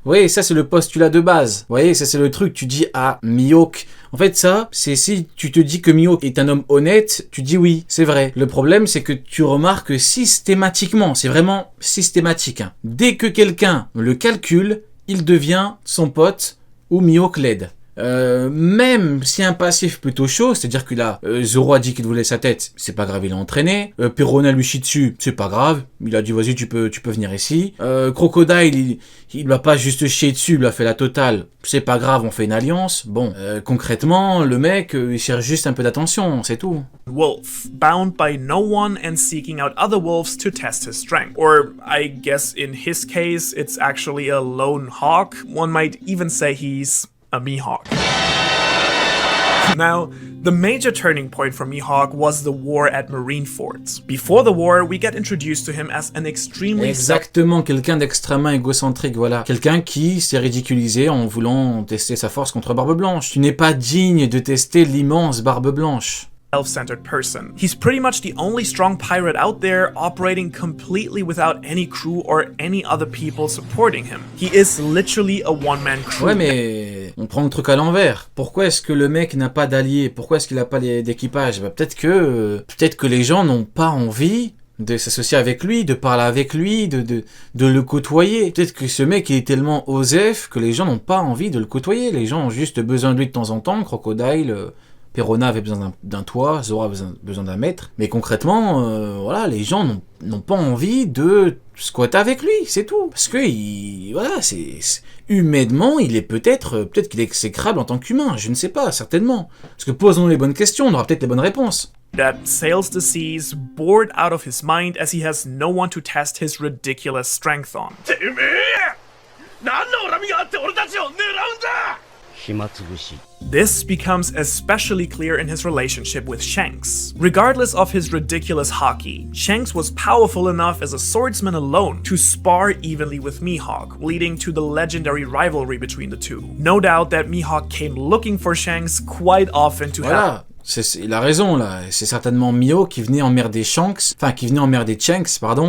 Oui, ça c'est le postulat de base. Vous voyez, ça c'est le truc, tu dis ah, Mihawk. En fait ça, c'est si tu te dis que Mihawk est un homme honnête, tu dis oui, c'est vrai. Le problème c'est que tu remarques systématiquement, c'est vraiment systématique. Hein. Dès que quelqu'un le calcule, il devient son pote ou Mihawk l'aide. Même si un passif plutôt chaud, c'est-à-dire que là, Zoro a dit qu'il voulait sa tête, c'est pas grave, il est entraîné. Perona lui chie dessus, c'est pas grave, il a dit vas-y tu peux venir ici. Crocodile, il lui a pas juste chier dessus, il lui a fait la totale, c'est pas grave, on fait une alliance. Bon, concrètement, le mec, il cherche juste un peu d'attention, c'est tout. Wolf, bound by no one and seeking out other wolves to test his strength. Or, I guess in his case, it's actually a lone hawk. One might even say he's a Mihawk. Now, the major turning point for Mihawk was the war at Marineford. Before the war, we get introduced to him as an extremely... Exactement, quelqu'un d'extrêmement égocentrique, voilà. Quelqu'un qui s'est ridiculisé en voulant tester sa force contre Barbe Blanche. Tu n'es pas digne de tester l'immense Barbe Blanche. Self-centered person. He's pretty much the only strong pirate out there, operating completely without any crew or any other people supporting him. He is literally a one-man crew. Ouais, mais on prend le truc à l'envers. Pourquoi est-ce que le mec n'a pas d'alliés? Pourquoi est-ce qu'il n'a pas d'équipage? Bah, peut-être que les gens n'ont pas envie de s'associer avec lui, de parler avec lui, de le côtoyer. Peut-être que ce mec il est tellement osef que les gens n'ont pas envie de le côtoyer. Les gens ont juste besoin de lui de temps en temps. Crocodile... Perona avait besoin d'un toit, Zoro avait besoin d'un maître. Mais concrètement, voilà, les gens n'ont pas envie de squatter avec lui, c'est tout. Parce que, voilà, humainement, il est peut-être qu'il est exécrable en tant qu'humain, je ne sais pas, certainement. Parce que posons les bonnes questions, on aura peut-être les bonnes réponses. That sails the seas, bored out of his mind as he has no one to test his ridiculous strength on. This becomes especially clear in his relationship with Shanks. Regardless of his ridiculous haki, Shanks was powerful enough as a swordsman alone to spar evenly with Mihawk, leading to the legendary rivalry between the two. No doubt that Mihawk came looking for Shanks quite often to help. Il a raison là, c'est certainement Mihawk qui venait emmerder Shanks,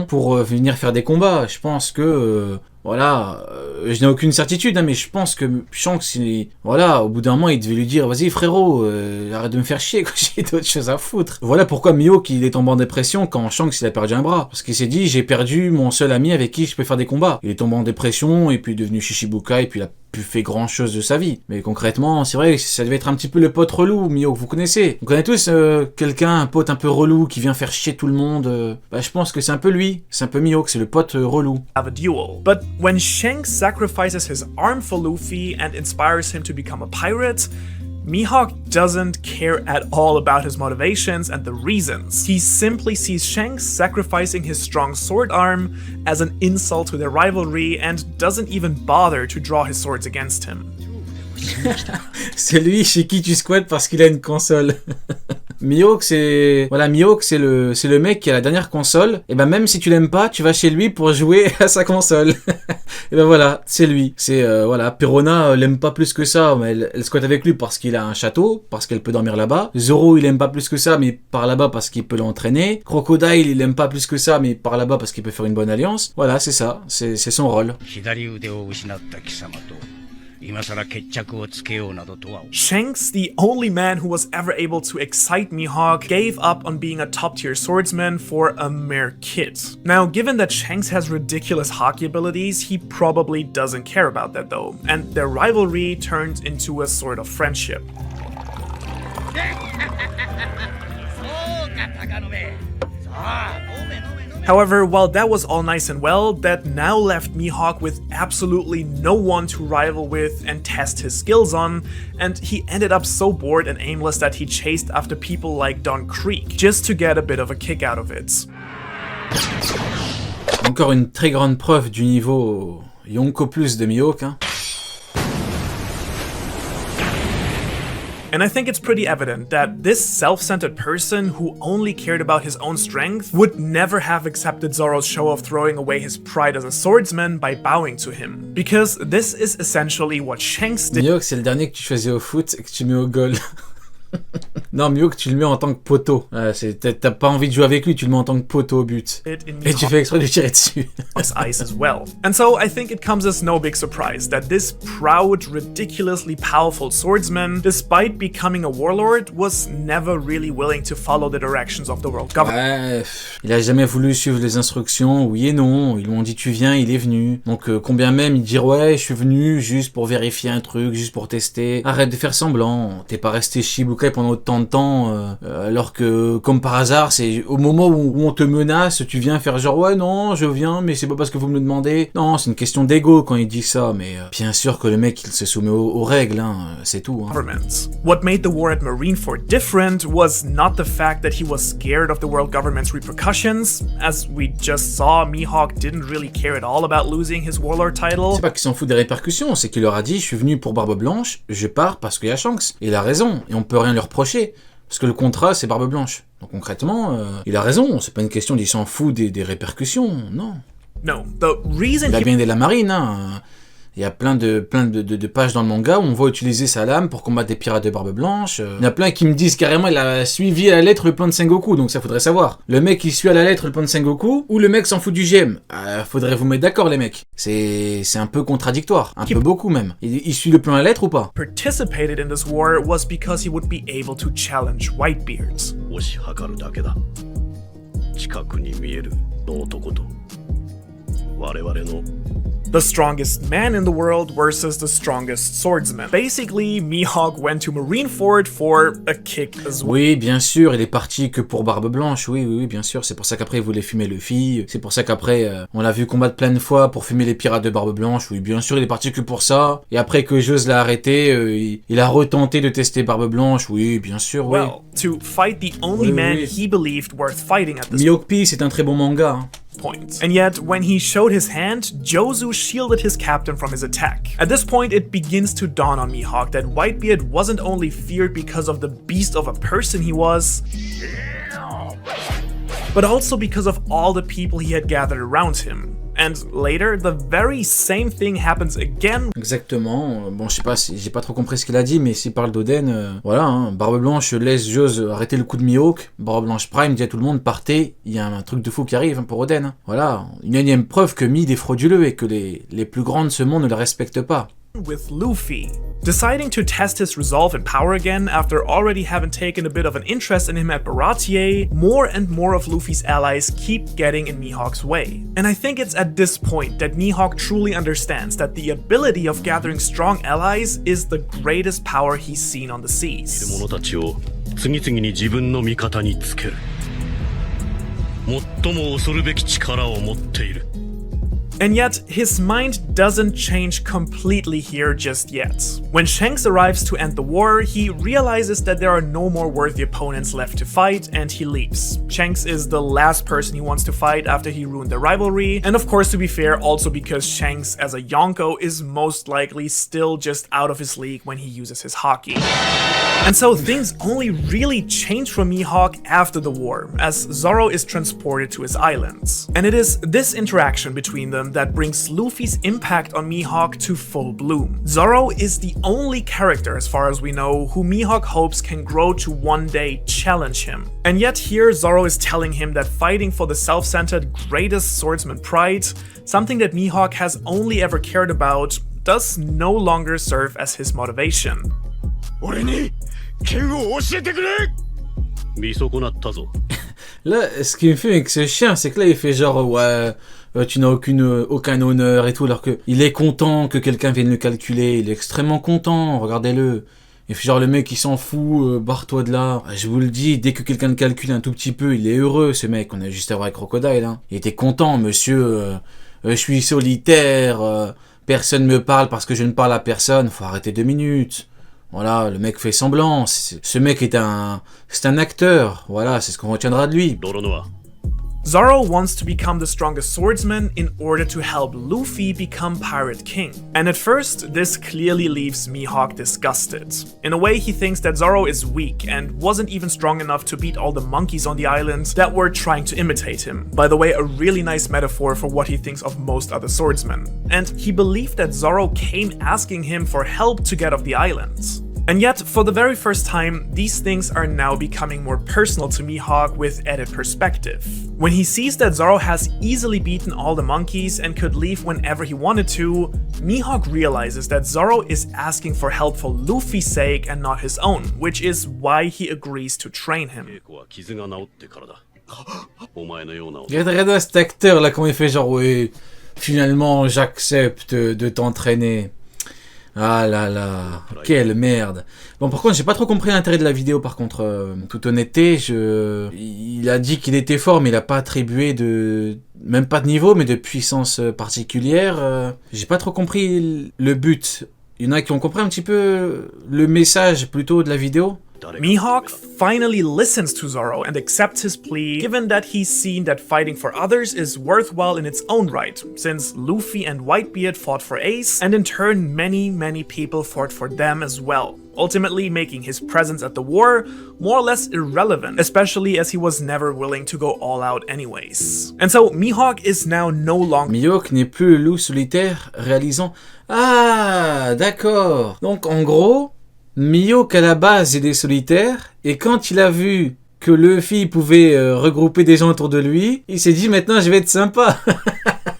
pour venir faire des combats. Je pense que je n'ai aucune certitude, hein, mais je pense que Shanks, au bout d'un moment, il devait lui dire, vas-y frérot, arrête de me faire chier, j'ai d'autres choses à foutre. Voilà pourquoi Mihawk il est tombé en dépression quand Shanks il a perdu un bras, parce qu'il s'est dit, j'ai perdu mon seul ami avec qui je peux faire des combats. Il est tombé en dépression et puis il est devenu Shishibuka et puis il a plus fait grand chose de sa vie. Mais concrètement, c'est vrai que ça devait être un petit peu le pote relou, Mihawk, vous connaissez. Vous connaissez tous quelqu'un, un pote un peu relou qui vient faire chier tout le monde. Je pense que c'est un peu lui, c'est un peu Mihawk, c'est le pote relou. Have a duel. But when Shanks sacrifices his arm for Luffy and inspires him to become a pirate, Mihawk doesn't care at all about his motivations and the reasons. He simply sees Shanks sacrificing his strong sword arm as an insult to their rivalry and doesn't even bother to draw his swords against him. C'est lui chez qui tu squattes parce qu'il a une console. Mihawk, c'est le mec qui a la dernière console. Et ben même si tu l'aimes pas, tu vas chez lui pour jouer à sa console. Et ben voilà, c'est lui. C'est Perona l'aime pas plus que ça, mais elle squatte avec lui parce qu'il a un château, parce qu'elle peut dormir là-bas. Zoro, il aime pas plus que ça, mais par là-bas parce qu'il peut l'entraîner. Crocodile, il aime pas plus que ça, mais par là-bas parce qu'il peut faire une bonne alliance. Voilà, c'est ça, c'est son rôle. Shanks, the only man who was ever able to excite Mihawk, gave up on being a top-tier swordsman for a mere kid. Now, given that Shanks has ridiculous haki abilities, he probably doesn't care about that though, and their rivalry turns into a sort of friendship. However, while that was all nice and well, that now left Mihawk with absolutely no one to rival with and test his skills on, and he ended up so bored and aimless that he chased after people like Don Creek, just to get a bit of a kick out of it. Encore une très grande preuve du niveau Yonko Plus de Mihawk, hein. And I think it's pretty evident that this self-centered person who only cared about his own strength would never have accepted Zoro's show of throwing away his pride as a swordsman by bowing to him. Because this is essentially what Shanks did. Mihawk, c'est le dernier que tu choisis au foot et que tu mets au goal. Non, Mihawk, tu le mets en tant que poteau. T'as pas envie de jouer avec lui, tu le mets en tant que poteau au but. Et tu fais exprès de lui tirer dessus. His eyes as well. And so I think it comes as no big surprise that this proud, ridiculously powerful swordsman, despite becoming a warlord, was never really willing to follow the directions of the world government. Ouais, il a jamais voulu suivre les instructions, oui et non. Ils lui ont dit tu viens, il est venu. Donc combien même il dit ouais, je suis venu juste pour vérifier un truc, juste pour tester. Arrête de faire semblant. T'es pas resté chez Shichibukai pendant autant de temps, alors que comme par hasard, c'est au moment où on te menace, tu viens faire genre ouais non, je viens, mais c'est pas parce que vous me le demandez. Non, c'est une question d'ego quand il dit ça, mais bien sûr que le mec il se soumet aux règles, hein, c'est tout. Hein. What made the war at Marineford different was not the fact that he was scared of the world government's repercussions. As we just saw, Mihawk didn't really care at all about losing his warlord title. C'est pas qu'il s'en fout des répercussions, c'est qu'il leur a dit je suis venu pour Barbe Blanche, je pars parce qu'il y a Shanks. Et il a raison, et on peut rien lui reprocher. Parce que le contrat, c'est Barbe Blanche. Donc concrètement, il a raison. C'est pas une question d'il s'en fout des répercussions, non. No, the reason il a bien aidé la marine, hein. Il y a plein de pages dans le manga où on voit utiliser sa lame pour combattre des pirates de Barbe Blanche. Il y en a plein qui me disent carrément il a suivi à la lettre le plan de Sengoku, donc ça faudrait savoir. Le mec il suit à la lettre le plan de Sengoku ou le mec s'en fout du GM. Faudrait vous mettre d'accord les mecs. C'est un peu contradictoire, un peu beaucoup même. Il suit le plan à la lettre ou pas? Participated in this war was because he would be able to challenge Whitebeard. The strongest man in the world versus the strongest swordsman. Basically, Mihawk went to Marineford for a kick as well. Oui, bien sûr, il est parti que pour Barbe Blanche, oui, bien sûr. C'est pour ça qu'après il voulait fumer Luffy. C'est pour ça qu'après, on l'a vu combattre plein de fois pour fumer les pirates de Barbe Blanche. Oui, bien sûr, il est parti que pour ça. Et après que Zeus l'a arrêté, il a retenté de tester Barbe Blanche. Oui, bien sûr, oui. Well, to fight the only man he believed worth fighting at this Mihawk P, c'est un très bon manga. Hein. Point. And yet, when he showed his hand, Jozu shielded his captain from his attack. At this point, it begins to dawn on Mihawk that Whitebeard wasn't only feared because of the beast of a person he was, but also because of all the people he had gathered around him. And later, the very same thing happens again. Exactement. Bon, je sais pas, j'ai pas trop compris ce qu'il a dit, mais s'il parle d'Oden, voilà, hein. Barbe Blanche laisse Zeus arrêter le coup de Mihawk. Barbe Blanche Prime dit à tout le monde, partez, il y a un truc de fou qui arrive hein, pour Oden. Hein. Voilà, une énième preuve que Mid est frauduleux et que les plus grands de ce monde ne le respectent pas. With Luffy, deciding to test his resolve and power again after already having taken a bit of an interest in him at Baratier, more and more of Luffy's allies keep getting in Mihawk's way. And I think it's at this point that Mihawk truly understands that the ability of gathering strong allies is the greatest power he's seen on the seas. And yet, his mind doesn't change completely here just yet. When Shanks arrives to end the war, he realizes that there are no more worthy opponents left to fight, and he leaves. Shanks is the last person he wants to fight after he ruined the rivalry, and of course, to be fair, also because Shanks as a Yonko is most likely still just out of his league when he uses his haki. And so things only really change for Mihawk after the war, as Zoro is transported to his islands. And it is this interaction between them that brings Luffy's impact on Mihawk to full bloom. Zoro is the only character, as far as we know, who Mihawk hopes can grow to one day challenge him. And yet here Zoro is telling him that fighting for the self-centered greatest swordsman pride, something that Mihawk has only ever cared about, does no longer serve as his motivation. Là, ce qui me fait avec ce chien, c'est que là, il fait genre, ouais, tu n'as aucun honneur et tout, alors que il est content que quelqu'un vienne le calculer, il est extrêmement content, regardez-le. Il fait genre, le mec, il s'en fout, barre-toi de là. Je vous le dis, dès que quelqu'un le calcule un tout petit peu, il est heureux, ce mec. On a juste à voir avec Crocodile, hein. Il était content, monsieur, je suis solitaire, personne me parle parce que je ne parle à personne, faut arrêter 2 minutes. Voilà, le mec fait semblant. Ce mec c'est un acteur. Voilà, c'est ce qu'on retiendra de lui. Zoro wants to become the strongest swordsman in order to help Luffy become Pirate King. And at first, this clearly leaves Mihawk disgusted. In a way, he thinks that Zoro is weak and wasn't even strong enough to beat all the monkeys on the island that were trying to imitate him. By the way, a really nice metaphor for what he thinks of most other swordsmen. And he believed that Zoro came asking him for help to get off the island. And yet, for the very first time, these things are now becoming more personal to Mihawk with added perspective. When he sees that Zoro has easily beaten all the monkeys and could leave whenever he wanted to, Mihawk realizes that Zoro is asking for help for Luffy's sake and not his own, which is why he agrees to train him. Regardez cet acteur là, comment il fait genre, oui, finalement j'accepte de t'entraîner. Ah là là, quelle merde. Bon, par contre, j'ai pas trop compris l'intérêt de la vidéo, par contre, toute honnêteté, il a dit qu'il était fort, mais il a pas attribué même pas de niveau, mais de puissance particulière. J'ai pas trop compris le but. Il y en a qui ont compris un petit peu le message plutôt de la vidéo. Mihawk finally listens to Zoro and accepts his plea, given that he's seen that fighting for others is worthwhile in its own right, since Luffy and Whitebeard fought for Ace, and in turn many people fought for them as well, ultimately making his presence at the war more or less irrelevant, especially as he was never willing to go all out anyways. And so Mihawk is now no longer... Mihawk n'est plus le loup solitaire réalisant... Ah, d'accord. Donc en gros... Mihawk à la base est des solitaires, et quand il a vu que Luffy pouvait regrouper des gens autour de lui, il s'est dit maintenant je vais être sympa.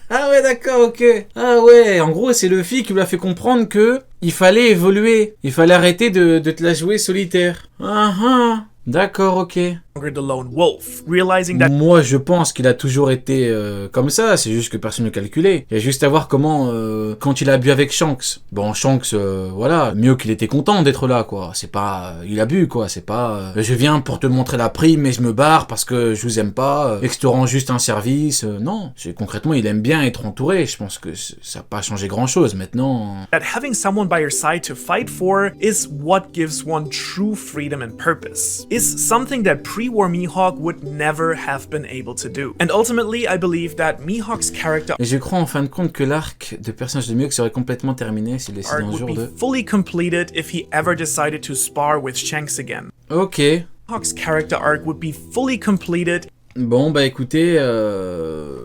Ah ouais d'accord, ok. Ah ouais, en gros c'est Luffy qui lui a fait comprendre que il fallait évoluer, il fallait arrêter de te la jouer solitaire. Ah ah. D'accord, ok. The lone wolf, realizing that... Moi, je pense qu'il a toujours été comme ça, c'est juste que personne ne calculait. Il y a juste à voir comment, quand il a bu avec Shanks. Bon, Shanks, voilà, mieux qu'il était content d'être là, quoi. C'est pas... il a bu, quoi. C'est pas... je viens pour te montrer la prime et je me barre parce que je vous aime pas, et que je te rends juste un service. Non, concrètement, il aime bien être entouré. Je pense que ça n'a pas changé grand-chose, maintenant. That having someone by your side to fight for is what gives one true freedom and purpose. Is something that pre-war Mihawk would never have been able to do. And ultimately, I believe that Mihawk's character... Et je crois en fin de compte que l'arc de personnage de Mihawk serait complètement terminé s'il décidait un jour de... fully completed if he ever decided to spar with Shanks again. Ok. Mihawk's character arc would be fully completed. Bon bah écoutez,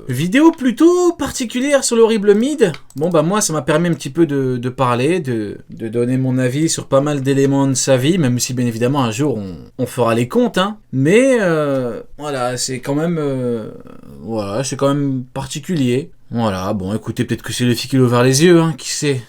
vidéo plutôt particulière sur l'horrible mid. Bon bah moi ça m'a permis un petit peu de parler, de donner mon avis sur pas mal d'éléments de sa vie, même si bien évidemment un jour on fera les comptes, hein. Mais voilà, c'est quand même particulier. Voilà, bon écoutez, peut-être que c'est le Luffy qui l'a ouvert les yeux, hein, qui sait.